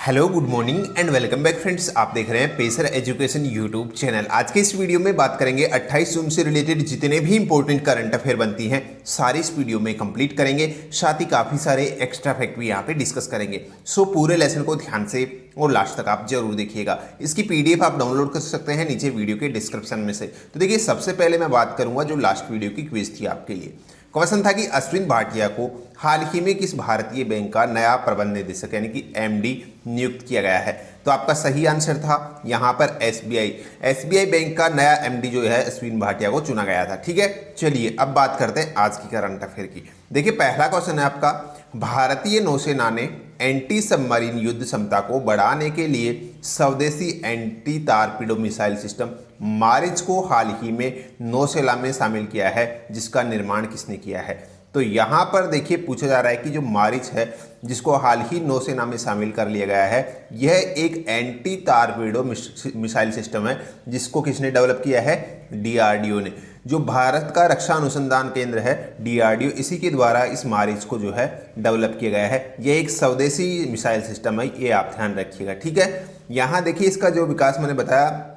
Hello good morning and welcome back friends. आप देख रहे हैं पेसर एजुकेशन यूट्यूब चैनल। आज के इस वीडियो में बात करेंगे 28 जून से रिलेटेड जितने भी इंपॉर्टेंट करंट अफेयर बनती हैं सारी इस वीडियो में कंप्लीट करेंगे। साथ ही काफ़ी सारे एक्स्ट्रा फैक्ट भी यहाँ पे डिस्कस करेंगे। सो पूरे लेसन को ध्यान से और लास्ट तक आप जरूर देखिएगा। इसकी पीडीएफ आप डाउनलोड कर सकते हैं नीचे वीडियो के डिस्क्रिप्शन में से। तो देखिए, सबसे पहले मैं बात करूंगा जो लास्ट वीडियो की क्विज थी आपके लिए। क्वेश्चन था कि अश्विन भाटिया को हाल ही में किस भारतीय बैंक का नया प्रबंध निदेशक यानी कि एमडी नियुक्त किया गया है। तो आपका सही आंसर था यहाँ पर एसबीआई बैंक का नया एमडी जो है अश्विन भाटिया को चुना गया था। ठीक है, चलिए अब बात करते हैं आज की करंट अफेयर की। देखिए, पहला क्वेश्चन है आपका, भारतीय नौसेना ने एंटी सबमरीन युद्ध क्षमता को बढ़ाने के लिए स्वदेशी anti torpedo missile system Maareech को हाल ही में नौसेना में शामिल किया है, जिसका निर्माण किसने किया है। तो यहाँ पर देखिए पूछा जा रहा है कि जो मारिच है जिसको हाल ही नौसेना में शामिल कर लिया गया है, यह एक एंटी टारपीडो मिसाइल सिस्टम है जिसको किसने डेवलप किया है, डीआरडीओ ने। जो भारत का रक्षा अनुसंधान केंद्र है डीआरडीओ, इसी के द्वारा इस मारिच को जो है डेवलप किया गया है। यह एक स्वदेशी मिसाइल सिस्टम है, ये आप ध्यान रखिएगा। ठीक है, यहाँ देखिए इसका जो विकास मैंने बताया,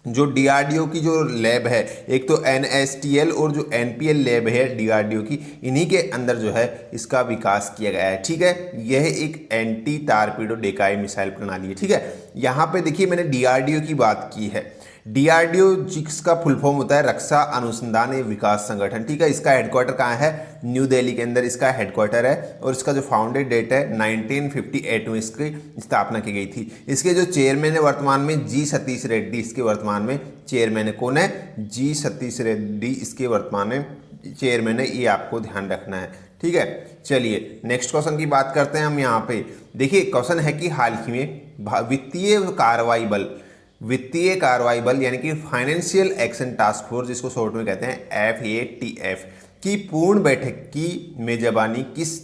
जो डीआरडीओ की जो लैब है, एक तो एनएसटीएल और जो एनपीएल लैब है डीआरडीओ की, इन्हीं के अंदर जो है इसका विकास किया गया है। ठीक है, यह एक एंटी टारपीडो डेकाई मिसाइल प्रणाली है। ठीक है, यहाँ पे देखिए मैंने डीआरडीओ की बात की है। डीआरडीओ जिसका फुल फॉर्म होता है रक्षा अनुसंधान एवं विकास संगठन। ठीक है, इसका हेडक्वार्टर कहाँ है, न्यू दिल्ली के अंदर इसका हेडक्वार्टर है और इसका जो फाउंडेड डेट है 1958 में इसकी स्थापना की गई थी। इसके जो चेयरमैन है वर्तमान में जी सतीश रेड्डी, इसके वर्तमान में चेयरमैन है। कौन है, जी सतीश रेड्डी इसके वर्तमान में चेयरमैन है, ये आपको ध्यान रखना है। ठीक है, चलिए नेक्स्ट क्वेश्चन की बात करते हैं हम। यहाँ पे देखिए क्वेश्चन है कि हाल ही में वित्तीय कार्रवाई बल यानी कि फाइनेंशियल एक्शन टास्क फोर्स, जिसको शॉर्ट में कहते हैं FATF, की पूर्ण बैठक की मेजबानी किस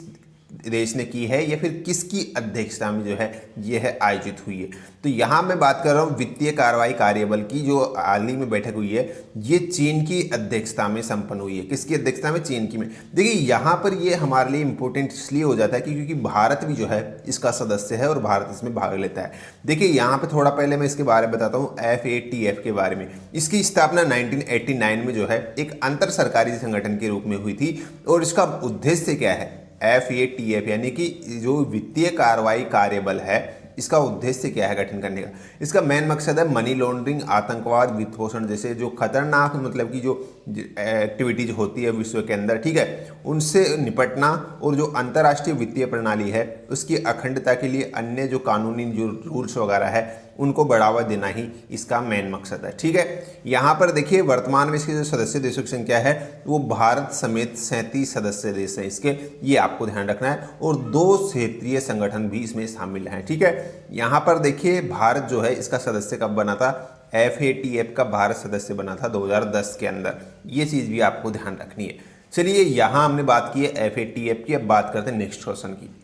देश ने की है या फिर किसकी अध्यक्षता में जो है यह आयोजित हुई है। तो यहाँ मैं बात कर रहा हूँ वित्तीय कार्रवाई कार्यबल की जो हाल ही में बैठक हुई है, ये चीन की अध्यक्षता में संपन्न हुई है। किसकी अध्यक्षता में, चीन की में। देखिए यहाँ पर ये हमारे लिए इंपॉर्टेंट इसलिए हो जाता है कि क्योंकि भारत भी जो है इसका सदस्य है और भारत इसमें भाग लेता है। देखिए यहाँ पे थोड़ा पहले मैं इसके बारे में बताता हूँ, FATF के बारे में। इसकी स्थापना 1989 में जो है एक अंतर सरकारी संगठन के रूप में हुई थी और इसका उद्देश्य क्या है, FATF यानी कि जो वित्तीय कार्रवाई कार्यबल है, इसका उद्देश्य क्या है गठन करने का। इसका मेन मकसद है मनी लॉन्ड्रिंग, आतंकवाद, वित्तपोषण जैसे जो खतरनाक मतलब की जो एक्टिविटीज होती है विश्व के अंदर, ठीक है, उनसे निपटना और जो अंतर्राष्ट्रीय वित्तीय प्रणाली है उसकी अखंडता के लिए अन्य जो कानूनी जो रूल्स वगैरह है उनको बढ़ावा देना ही इसका मेन मकसद है। ठीक है, यहाँ पर देखिए वर्तमान में इसके जो सदस्य देशों की संख्या है वो भारत समेत 37 सदस्य देश हैं इसके, ये आपको ध्यान रखना है। और 2 क्षेत्रीय संगठन भी इसमें शामिल हैं। ठीक है, यहाँ पर देखिए भारत जो है इसका सदस्य कब बना था, FATF का भारत सदस्य बना था 2010 के अंदर। ये चीज़ भी आपको ध्यान रखनी है। चलिए यहाँ हमने बात की है FATF की, अब बात करते हैं नेक्स्ट क्वेश्चन की।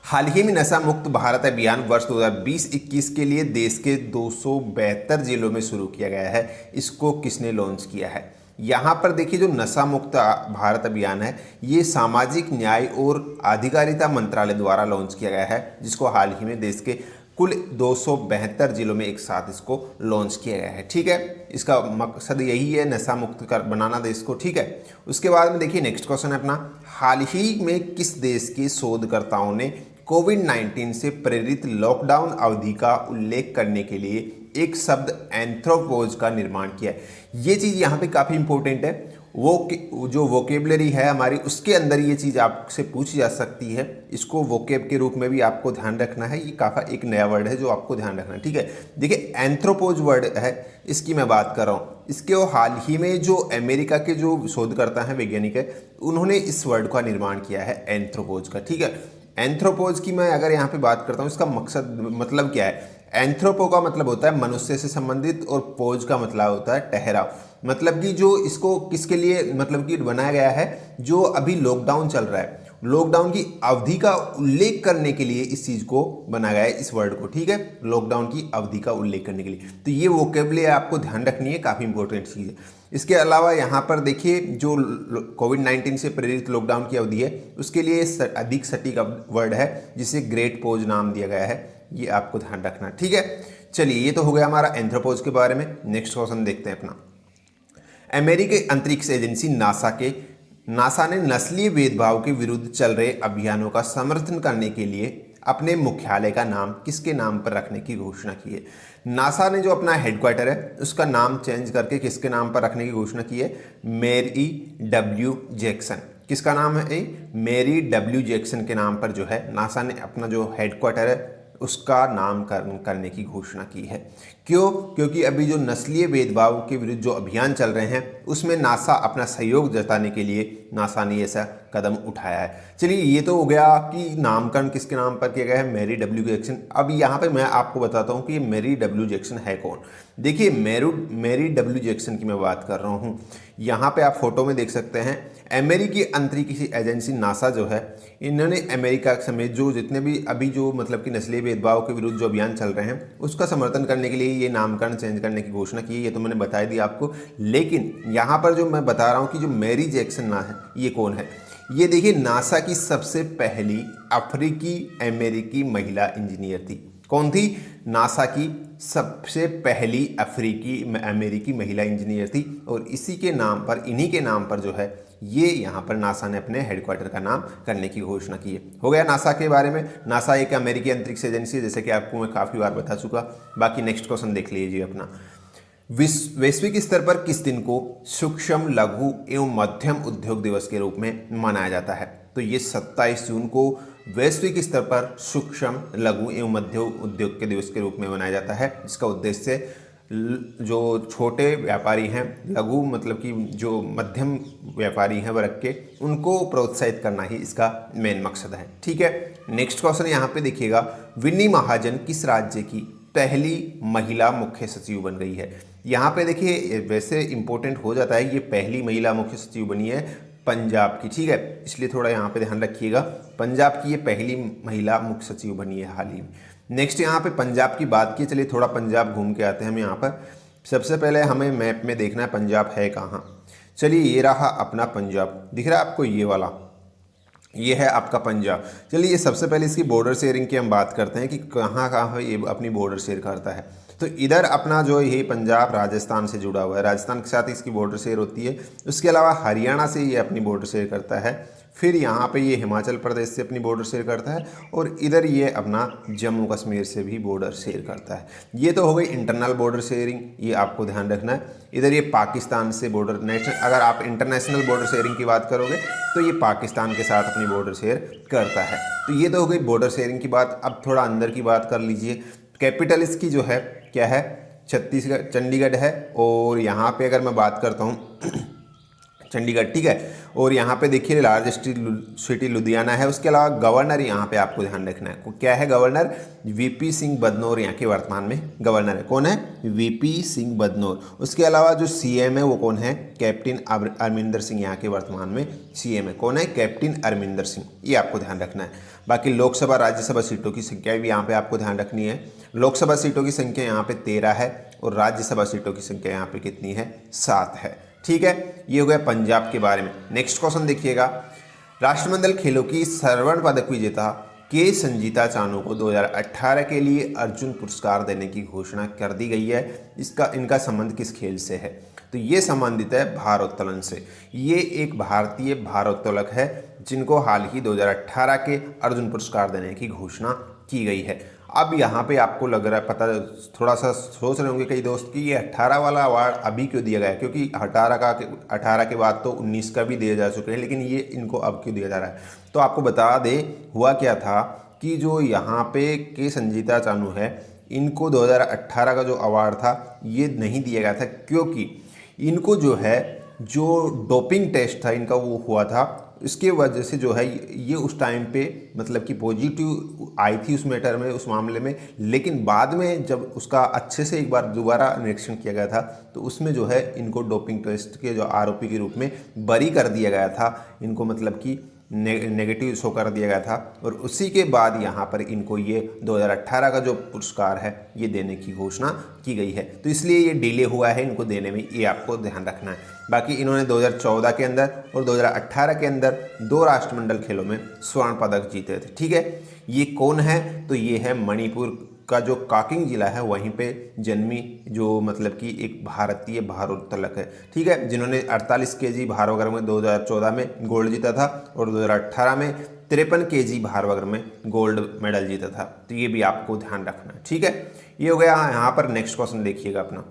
हाल ही में नशा मुक्त भारत अभियान वर्ष 2020-21 के लिए देश के 272 जिलों में शुरू किया गया है। इसको किसने लॉन्च किया है। यहाँ पर देखिए जो नशा मुक्त भारत अभियान है ये सामाजिक न्याय और अधिकारिता मंत्रालय द्वारा लॉन्च किया गया है, जिसको हाल ही में देश के कुल 272 जिलों में एक साथ इसको लॉन्च किया गया है। ठीक है, इसका मकसद यही है नशा मुक्त कर बनाना देश को। ठीक है, उसके बाद में देखिए नेक्स्ट क्वेश्चन है अपना, हाल ही में किस देश के शोधकर्ताओं ने कोविड-19 से प्रेरित लॉकडाउन अवधि का उल्लेख करने के लिए एक शब्द एंथ्रोपोज का निर्माण किया है। ये चीज़ यहाँ पे काफ़ी इंपॉर्टेंट है। वो जो वोकेबलरी है हमारी उसके अंदर ये चीज़ आपसे पूछी जा सकती है। इसको वोकेब के रूप में भी आपको ध्यान रखना है। ये काफ़ी एक नया वर्ड है जो आपको ध्यान रखना है। ठीक है, देखिए एंथ्रोपोज वर्ड है, इसकी मैं बात कर रहा हूँ। इसके हाल ही में जो अमेरिका के जो शोधकर्ता हैं, वैज्ञानिक है, उन्होंने इस वर्ड का निर्माण किया है एंथ्रोपोज का। ठीक है, एंथ्रोपोज की मैं अगर यहाँ पे बात करता हूँ, इसका मकसद मतलब क्या है। एंथ्रोपो का मतलब होता है मनुष्य से संबंधित और पोज का मतलब होता है ठहराव। मतलब कि जो इसको किसके लिए मतलब कि बनाया गया है, जो अभी लॉकडाउन चल रहा है, लॉकडाउन की अवधि का उल्लेख करने के लिए इस चीज को बनाया गया है, इस वर्ड को। ठीक है, लॉकडाउन की अवधि का उल्लेख करने के लिए। तो ये वोकेबलरी आपको ध्यान रखनी है, काफी इंपॉर्टेंट चीज है। इसके अलावा यहाँ पर देखिए जो कोविड-19 से प्रेरित लॉकडाउन की अवधि है उसके लिए अधिक सटीक वर्ड है जिसे ग्रेट पोज नाम दिया गया है, ये आपको ध्यान रखना। ठीक है, चलिए ये तो हो गया हमारा एंथ्रोपोज के बारे में। नेक्स्ट क्वेश्चन देखते हैं अपना। अमेरिकी अंतरिक्ष एजेंसी नासा ने नस्लीय भेदभाव के विरुद्ध चल रहे अभियानों का समर्थन करने के लिए अपने मुख्यालय का नाम किसके नाम पर रखने की घोषणा की है। नासा ने जो अपना हेडक्वार्टर है उसका नाम चेंज करके किसके नाम पर रखने की घोषणा की है, मैरी डब्ल्यू जैक्सन। किसका नाम है, मैरी डब्ल्यू जैक्सन के नाम पर जो है नासा ने अपना जो हेडक्वार्टर है उसका नामकरण करने की घोषणा की है। क्यों? क्योंकि अभी जो नस्लीय भेदभाव के विरुद्ध जो अभियान चल रहे हैं उसमें नासा अपना सहयोग जताने के लिए नासा ने ऐसा कदम उठाया है। चलिए ये तो हो गया कि नामकरण किसके नाम पर किया गया है, मैरी डब्ल्यू जैक्सन। अब यहाँ पे मैं आपको बताता हूँ कि ये मैरी डब्ल्यू जैक्सन है कौन। देखिए मैरी डब्ल्यू जैक्सन की मैं बात कर रहा हूँ। यहाँ पे आप फोटो में देख सकते हैं अमेरिकी अंतरिक्ष एजेंसी नासा जो है इन्होंने अमेरिका समेत जो जितने भी अभी जो मतलब कि नस्लीय भेदभाव के विरुद्ध जो अभियान चल रहे हैं उसका समर्थन करने के लिए ये नामकरण चेंज करने की घोषणा की है। ये तो मैंने बता दिया आपको, लेकिन यहाँ पर जो मैं बता रहा हूँ कि जो मैरी जैक्सन ना है ये कौन है, ये देखिए नासा की सबसे पहली अफ्रीकी अमेरिकी महिला इंजीनियर थी। कौन थी? नासा की सबसे पहली अफ्रीकी अमेरिकी महिला इंजीनियर थी और इसी के नाम पर, इन्हीं के नाम पर जो है ये यहाँ पर नासा ने अपने हेडक्वार्टर का नाम करने की घोषणा की है। हो गया नासा के बारे में। नासा एक अमेरिकी अंतरिक्ष एजेंसी है जैसे कि आपको मैं काफ़ी बार बता चुका। बाकी नेक्स्ट क्वेश्चन देख लीजिए अपना। वैश्विक स्तर पर किस दिन को सूक्ष्म लघु एवं मध्यम उद्योग दिवस के रूप में मनाया जाता है? तो ये 27 जून को वैश्विक स्तर पर सूक्ष्म लघु एवं मध्यम उद्योग के दिवस के रूप में मनाया जाता है। इसका उद्देश्य जो छोटे व्यापारी हैं, लघु मतलब कि जो मध्यम व्यापारी हैं वर्ग के, उनको प्रोत्साहित करना ही इसका मेन मकसद है। ठीक है, नेक्स्ट क्वेश्चन यहाँ पे देखिएगा। विन्नी महाजन किस राज्य की पहली महिला मुख्य सचिव बन गई है? यहाँ पे देखिए वैसे इंपॉर्टेंट हो जाता है, ये पहली महिला मुख्य सचिव बनी है पंजाब की। ठीक है, इसलिए थोड़ा यहाँ पे ध्यान रखिएगा, पंजाब की ये पहली महिला मुख्य सचिव बनी है हाल ही में। नेक्स्ट यहाँ पे पंजाब की बात की, चलिए थोड़ा पंजाब घूम के आते हैं हम। यहाँ पर सबसे पहले हमें मैप में देखना है पंजाब है कहाँ। चलिए ये रहा अपना पंजाब, दिख रहा है आपको ये वाला, ये है आपका पंजाब। चलिए ये सबसे पहले इसकी बॉर्डर शेयरिंग की हम बात करते हैं कि कहाँ कहाँ ये अपनी बॉर्डर शेयर करता है। तो इधर अपना जो ये पंजाब राजस्थान से जुड़ा हुआ है, राजस्थान के साथ इसकी बॉर्डर शेयर होती है। उसके अलावा हरियाणा से ये अपनी बॉर्डर शेयर करता है, फिर यहाँ पे ये हिमाचल प्रदेश से अपनी बॉर्डर शेयर करता है और इधर ये अपना जम्मू कश्मीर से भी बॉर्डर शेयर करता है। ये तो हो गई इंटरनल बॉर्डर शेयरिंग, ये आपको ध्यान रखना है। इधर ये पाकिस्तान से बॉर्डर नेशनल, अगर आप इंटरनेशनल बॉर्डर शेयरिंग की बात करोगे तो ये पाकिस्तान के साथ अपनी बॉर्डर शेयर करता है। तो ये तो हो गई बॉर्डर शेयरिंग की बात। अब थोड़ा अंदर की बात कर लीजिए। कैपिटल इसकी जो है क्या है, छत्तीसगढ़, चंडीगढ़ है। और यहाँ पे अगर मैं बात करता हूँ चंडीगढ़, ठीक है। और यहाँ पे देखिए लार्जेस्ट सिटी लुधियाना है। उसके अलावा गवर्नर यहाँ पे आपको ध्यान रखना है, क्या है गवर्नर? वीपी सिंह बदनौर यहाँ के वर्तमान में गवर्नर है। कौन है? वीपी सिंह बदनौर। उसके अलावा जो सीएम है वो कौन है? कैप्टन अमरिंदर सिंह यहाँ के वर्तमान में सीएम है। कौन है? कैप्टन अमरिंदर सिंह। ये आपको ध्यान रखना है। बाकी लोकसभा राज्यसभा सीटों की संख्या भी यहाँ पे आपको ध्यान रखनी है। लोकसभा सीटों की संख्या यहाँ पे 13 है और राज्यसभा सीटों की संख्या यहाँ पे कितनी है? 7 है। ठीक है, ये हो गया पंजाब के बारे में। नेक्स्ट क्वेश्चन देखिएगा। राष्ट्रमंडल खेलों की स्वर्ण पदक विजेता के संजीता चानू को 2018 के लिए अर्जुन पुरस्कार देने की घोषणा कर दी गई है। इनका संबंध किस खेल से है? तो ये संबंधित है भारोत्तोलन से। ये एक भारतीय भारोत्तोलक है जिनको हाल ही 2018 के अर्जुन पुरस्कार देने की घोषणा की गई है। अब यहाँ पे आपको लग रहा है, पता थोड़ा सा सोच रहे होंगे कई दोस्त कि ये 18 वाला अवार्ड अभी क्यों दिया गया है, क्योंकि 18 के बाद तो 19 का भी दिए जा चुके हैं, लेकिन ये इनको अब क्यों दिया जा रहा है। तो आपको बता दे हुआ क्या था कि जो यहाँ पे के संजीता चानू है, इनको 2018 का जो अवार्ड था ये नहीं दिया गया था, क्योंकि इनको जो है जो डोपिंग टेस्ट था इनका वो हुआ था। इसके वजह से जो है ये उस टाइम पे मतलब कि पॉजिटिव आई थी उस मैटर में, उस मामले में, लेकिन बाद में जब उसका अच्छे से एक बार दोबारा निरीक्षण किया गया था तो उसमें जो है इनको डोपिंग टेस्ट के जो आरोपी के रूप में बरी कर दिया गया था। इनको मतलब कि नेगेटिव शो कर दिया गया था और उसी के बाद यहाँ पर इनको ये 2018 का जो पुरस्कार है ये देने की घोषणा की गई है। तो इसलिए ये डिले हुआ है इनको देने में, ये आपको ध्यान रखना है। बाकी इन्होंने 2014 के अंदर और 2018 के अंदर 2 राष्ट्रमंडल खेलों में स्वर्ण पदक जीते थे। ठीक है, ये कौन है? तो ये है मणिपुर का जो काकिंग जिला है वहीं पे जन्मी जो मतलब कि एक भारतीय भारोत्तोलक है। ठीक है, जिन्होंने 48 केजी भार वर्ग में 2014 में गोल्ड जीता था और 2018 में 53 केजी भार वर्ग में गोल्ड मेडल जीता था। तो ये भी आपको ध्यान रखना है। ठीक है, ये हो गया। यहाँ पर नेक्स्ट क्वेश्चन देखिएगा अपना।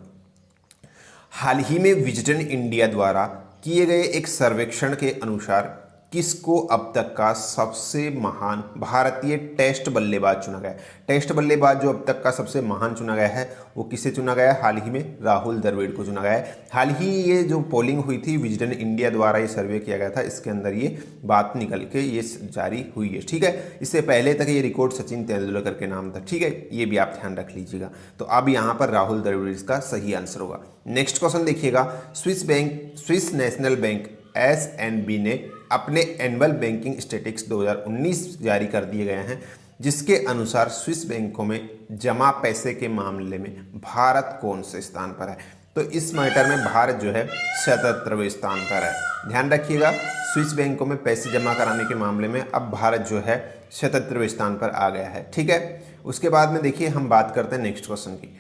हाल ही में विजडन इंडिया द्वारा किए गए एक सर्वेक्षण के अनुसार किसको अब तक का सबसे महान भारतीय टेस्ट बल्लेबाज चुना गया? टेस्ट बल्लेबाज जो अब तक का सबसे महान चुना गया है वो किसे चुना गया है? हाल ही में राहुल द्रविड़ को चुना गया है। हाल ही ये जो पोलिंग हुई थी विजडन इंडिया द्वारा ये सर्वे किया गया था, इसके अंदर ये बात निकल के ये जारी हुई है। ठीक है, इससे पहले तक ये रिकॉर्ड सचिन तेंदुलकर के नाम था। ठीक है, ये भी आप ध्यान रख लीजिएगा। तो अब यहाँ पर राहुल द्रविड़ इसका सही आंसर होगा। नेक्स्ट क्वेश्चन देखिएगा। स्विस नेशनल बैंक SNB ने अपने एनुअल बैंकिंग स्टैटिस्टिक्स 2019 जारी कर दिए गए हैं, जिसके अनुसार स्विस बैंकों में जमा पैसे के मामले में भारत कौन से स्थान पर है? तो इस मैटर में भारत जो है 77वें स्थान पर है। ध्यान रखिएगा, स्विस बैंकों में पैसे जमा कराने के मामले में अब भारत जो है 77वें स्थान पर आ गया है। ठीक है, उसके बाद में देखिए हम बात करते हैं नेक्स्ट क्वेश्चन की।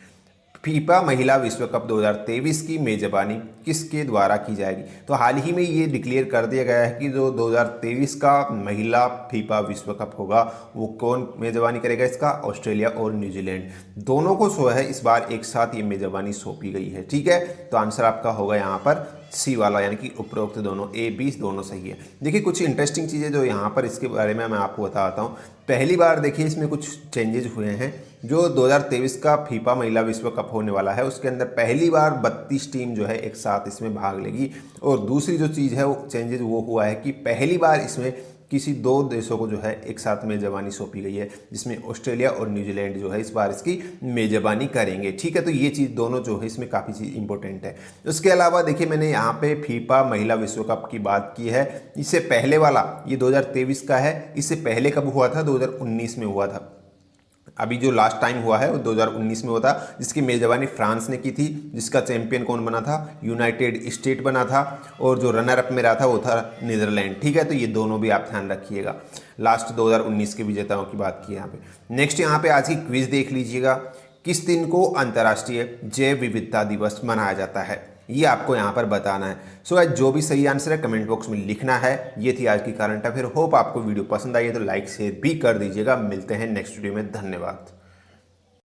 फीफा महिला विश्व कप 2023 की मेजबानी किसके द्वारा की जाएगी? तो हाल ही में ये डिक्लेयर कर दिया गया है कि जो 2023 का महिला फीफा विश्व कप होगा वो कौन मेजबानी करेगा इसका? ऑस्ट्रेलिया और न्यूजीलैंड दोनों को सो है इस बार एक साथ ये मेजबानी सौंपी गई है। ठीक है, तो आंसर आपका होगा यहाँ पर सी वाला, यानी कि उपरोक्त दोनों A B दोनों सही है। देखिए कुछ इंटरेस्टिंग चीज़ें जो यहाँ पर इसके बारे में मैं आपको बताता हूँ। पहली बार देखिए इसमें कुछ चेंजेस हुए हैं। जो 2023 का फीफा महिला विश्व कप होने वाला है उसके अंदर पहली बार 32 टीम जो है एक साथ इसमें भाग लेगी। और दूसरी जो चीज़ है वो चेंजेस वो हुआ है कि पहली बार इसमें किसी 2 देशों को जो है एक साथ मेजबानी सौंपी गई है, जिसमें ऑस्ट्रेलिया और न्यूजीलैंड जो है इस बार इसकी मेजबानी करेंगे। ठीक है, तो ये चीज़ दोनों जो है इसमें काफ़ी चीज़ इंपॉर्टेंट है। उसके अलावा देखिए मैंने यहाँ पे फीफा महिला विश्व कप की बात की है। इससे पहले वाला ये 2023 का है, इससे पहले कब हुआ था? 2019 में हुआ था। अभी जो लास्ट टाइम हुआ है वो 2019 में हुआ था, जिसकी मेजबानी फ्रांस ने की थी, जिसका चैंपियन कौन बना था? यूनाइटेड स्टेट बना था, और जो रनर अप में रहा था वो था नीदरलैंड। ठीक है, तो ये दोनों भी आप ध्यान रखिएगा। लास्ट 2019 के विजेताओं की बात की यहाँ पे। नेक्स्ट यहाँ पे आज की क्विज देख लीजिएगा। किस दिन को अंतर्राष्ट्रीय जैव विविधता दिवस मनाया जाता है? ये आपको यहाँ पर बताना है। सो आज जो भी सही आंसर है कमेंट बॉक्स में लिखना है। ये थी आज की करंट अफेयर। होप आपको वीडियो पसंद आई है तो लाइक शेयर भी कर दीजिएगा। मिलते हैं नेक्स्ट वीडियो में। धन्यवाद।